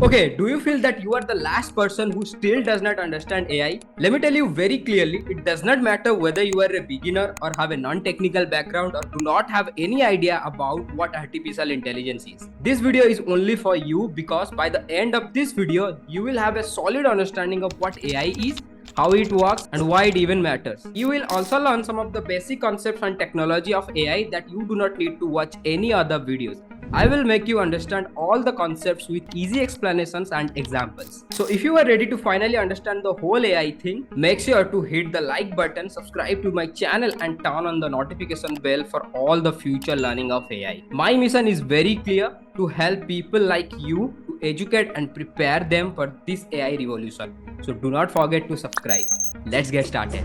Okay, do you feel that you are the last person who still does not understand AI? Let me tell you very clearly, it does not matter whether you are a beginner or have a non-technical background or do not have any idea about what artificial intelligence is. This video is only for you because by the end of this video, you will have a solid understanding of what AI is, how it works, and why it even matters. You will also learn some of the basic concepts and technology of AI that you do not need to watch any other videos. I will make you understand all the concepts with easy explanations and examples. So if you are ready to finally understand the whole AI thing, make sure to hit the like button, subscribe to my channel and turn on the notification bell for all the future learning of AI. My mission is very clear: to help people like you to educate and prepare them for this AI revolution. So do not forget to subscribe. Let's get started.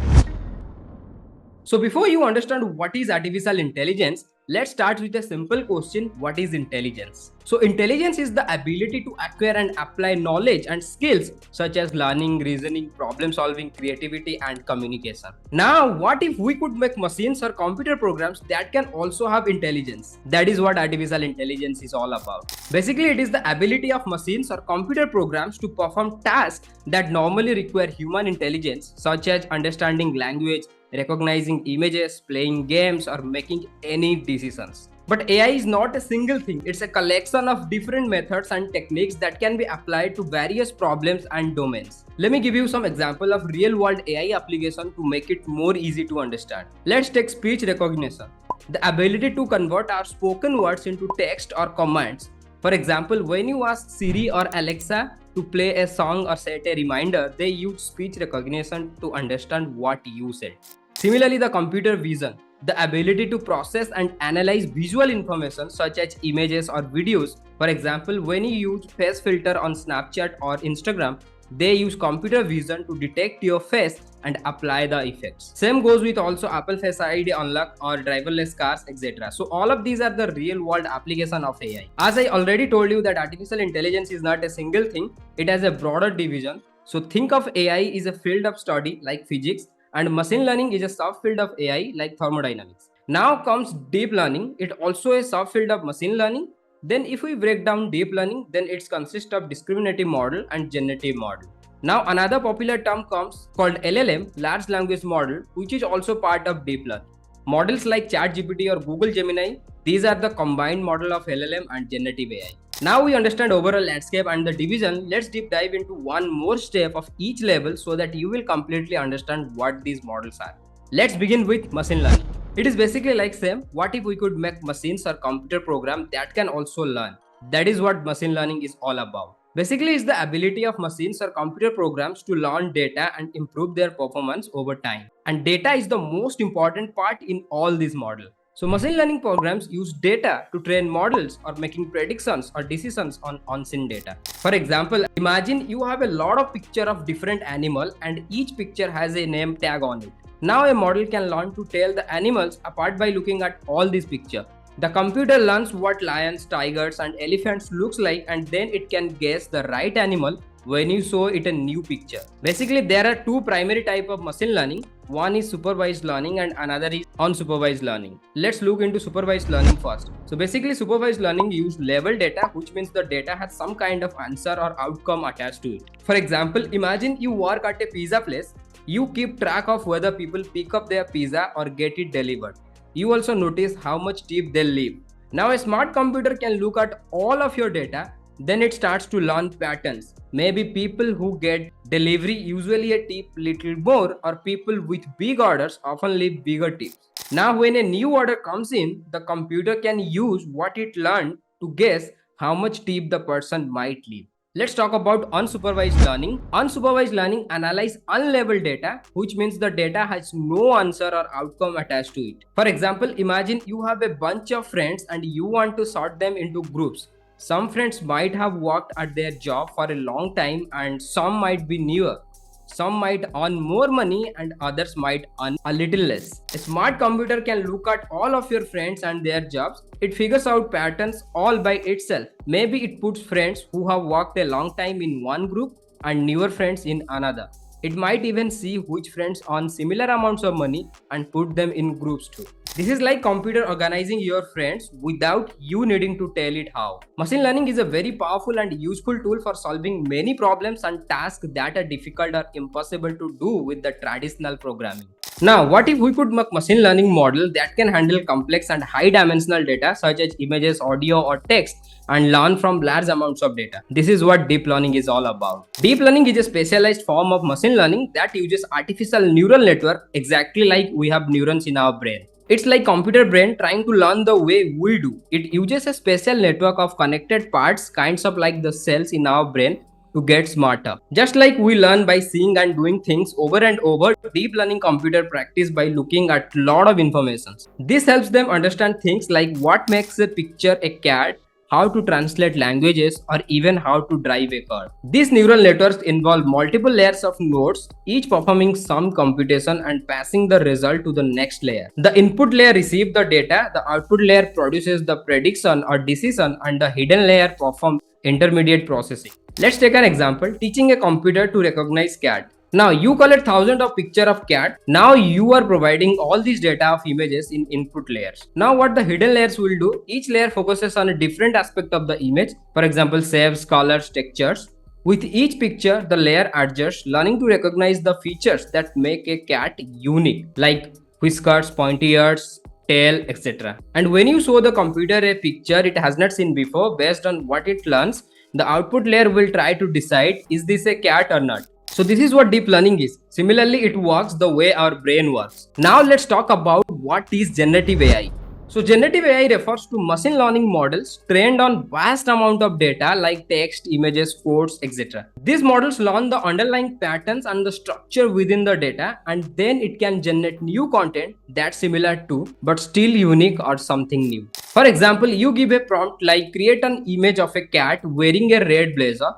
So before you understand what is artificial intelligence, let's start with a simple question: what is intelligence? So intelligence is the ability to acquire and apply knowledge and skills such as learning, reasoning, problem solving, creativity and communication. Now, what if we could make machines or computer programs that can also have intelligence? That is what artificial intelligence is all about. Basically, it is the ability of machines or computer programs to perform tasks that normally require human intelligence, such as understanding language, recognizing images, playing games, or making any decisions. But AI is not a single thing, it's a collection of different methods and techniques that can be applied to various problems and domains. Let me give you some example of real world AI application to make it more easy to understand. Let's take speech recognition, the ability to convert our spoken words into text or commands. For example, when you ask Siri or Alexa to play a song or set a reminder, they use speech recognition to understand what you said. Similarly, the computer vision, the ability to process and analyze visual information such as images or videos. For example, when you use face filter on Snapchat or Instagram, they use computer vision to detect your face and apply the effects. Same goes with also Apple Face ID unlock or driverless cars, etc. So all of these are the real world application of AI. As I already told you that artificial intelligence is not a single thing, it has a broader division. So think of AI is a field of study like physics, and machine learning is a subfield of AI like thermodynamics. Now comes deep learning, it also a subfield of machine learning. Then if we break down deep learning, then it consists of discriminative model and generative model. Now another popular term comes called LLM, large language model, which is also part of deep learning. Models like chatgpt or Google Gemini, these are the combined model of LLM and generative AI. Now we understand overall landscape and the division. Let's deep dive into one more step of each level so that you will completely understand what these models are. Let's begin with machine learning. It is basically like same, what if we could make machines or computer program that can also learn? That is what machine learning is all about. Basically, it's the ability of machines or computer programs to learn data and improve their performance over time. And data is the most important part in all these models. So machine learning programs use data to train models or making predictions or decisions on unseen data. For example, imagine you have a lot of pictures of different animals and each picture has a name tag on it. Now a model can learn to tell the animals apart by looking at all these pictures. The computer learns what lions, tigers and elephants looks like, and then it can guess the right animal when you show it a new picture. Basically, there are two primary types of machine learning. One is supervised learning and another is unsupervised learning. Let's look into supervised learning first. So basically, supervised learning use label data, which means the data has some kind of answer or outcome attached to it. For example, imagine you work at a pizza place. You keep track of whether people pick up their pizza or get it delivered. You also notice how much tip they leave. Now a smart computer can look at all of your data, then it starts to learn patterns. Maybe people who get delivery usually a tip little more, or people with big orders often leave bigger tips. Now when a new order comes in, the computer can use what it learned to guess how much tip the person might leave. Let's talk about unsupervised learning. Unsupervised learning analyzes unlabeled data, which means the data has no answer or outcome attached to it. For example, imagine you have a bunch of friends and you want to sort them into groups. Some friends might have worked at their job for a long time and some might be newer. Some might earn more money and others might earn a little less. A smart computer can look at all of your friends and their jobs. It figures out patterns all by itself. Maybe it puts friends who have worked a long time in one group and newer friends in another. It might even see which friends earn similar amounts of money and put them in groups too. This is like computer organizing your friends without you needing to tell it how. Machine learning is a very powerful and useful tool for solving many problems and tasks that are difficult or impossible to do with the traditional programming. Now, what if we could make machine learning model that can handle complex and high dimensional data such as images, audio or text and learn from large amounts of data? This is what deep learning is all about. Deep learning is a specialized form of machine learning that uses artificial neural network exactly like we have neurons in our brain. It's like computer brain trying to learn the way we do. It uses a special network of connected parts, kinds of like the cells in our brain, to get smarter. Just like we learn by seeing and doing things over and over, deep learning computer practice by looking at lot of information. This helps them understand things like what makes a picture a cat, how to translate languages, or even how to drive a car. These neural networks involve multiple layers of nodes, each performing some computation and passing the result to the next layer. The input layer receives the data, the output layer produces the prediction or decision, and the hidden layer performs intermediate processing. Let's take an example, teaching a computer to recognize cat. Now you collect thousands of pictures of cat. Now you are providing all these data of images in input layers. Now what the hidden layers will do, each layer focuses on a different aspect of the image. For example, shapes, colors, textures. With each picture, the layer adjusts, learning to recognize the features that make a cat unique, like whiskers, pointy ears, tail, etc. And when you show the computer a picture it has not seen before, based on what it learns, the output layer will try to decide, is this a cat or not? So this is what deep learning is. Similarly, it works the way our brain works. Now let's talk about what is generative AI. So generative AI refers to machine learning models trained on vast amount of data like text, images, codes, etc. These models learn the underlying patterns and the structure within the data, and then it can generate new content that's similar to but still unique or something new. For example, you give a prompt like create an image of a cat wearing a red blazer.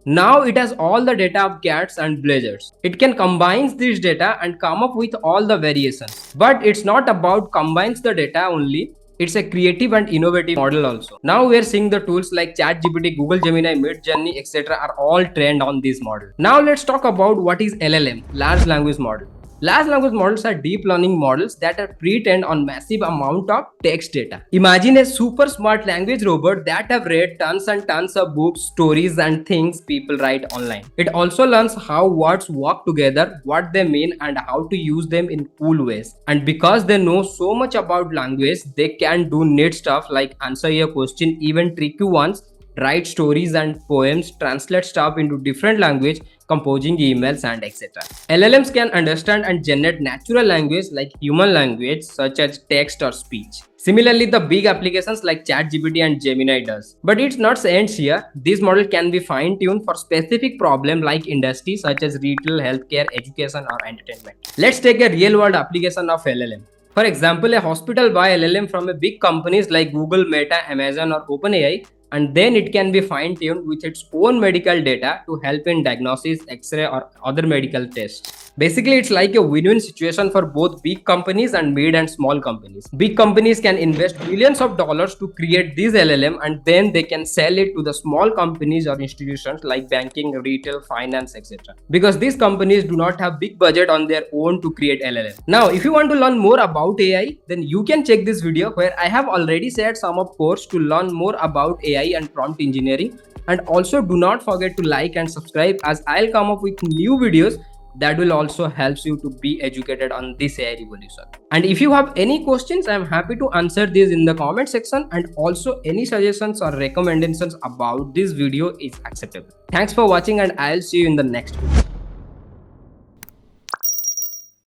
Now it has all the data of cats and blazers. It can combine this data and come up with all the variations. But it's not about combines the data only. It's a creative and innovative model also. Now we are seeing the tools like ChatGPT, Google Gemini, Midjourney, etc. are all trained on this model. Now let's talk about what is LLM, large language model. Large language models are deep learning models that are pre-trained on massive amount of text data. Imagine a super smart language robot that have read tons and tons of books, stories and things people write online. It also learns how words work together, what they mean and how to use them in cool ways. And because they know so much about language, they can do neat stuff like answer your question, even tricky ones, write stories and poems, translate stuff into different language, composing emails and etc. LLMs can understand and generate natural language like human language such as text or speech. Similarly, the big applications like ChatGPT and Gemini does. But it's not ends here. This model can be fine-tuned for specific problem like industries such as retail, healthcare, education or entertainment. Let's take a real-world application of LLM. For example, a hospital buy LLM from a big companies like Google, Meta, Amazon or OpenAI, and then it can be fine-tuned with its own medical data to help in diagnosis, x-ray or other medical tests. Basically, it's like a win-win situation for both big companies and mid and small companies. Big companies can invest millions of dollars to create this LLM and then they can sell it to the small companies or institutions like banking, retail, finance, etc. Because these companies do not have big budget on their own to create LLM. Now, if you want to learn more about AI, then you can check this video where I have already shared some of course to learn more about AI and prompt engineering. And also do not forget to like and subscribe as I'll come up with new videos that will also help you to be educated on this AI revolution. And if you have any questions, I'm happy to answer these in the comment section, and also any suggestions or recommendations about this video is acceptable. Thanks for watching and I'll see you in the next video.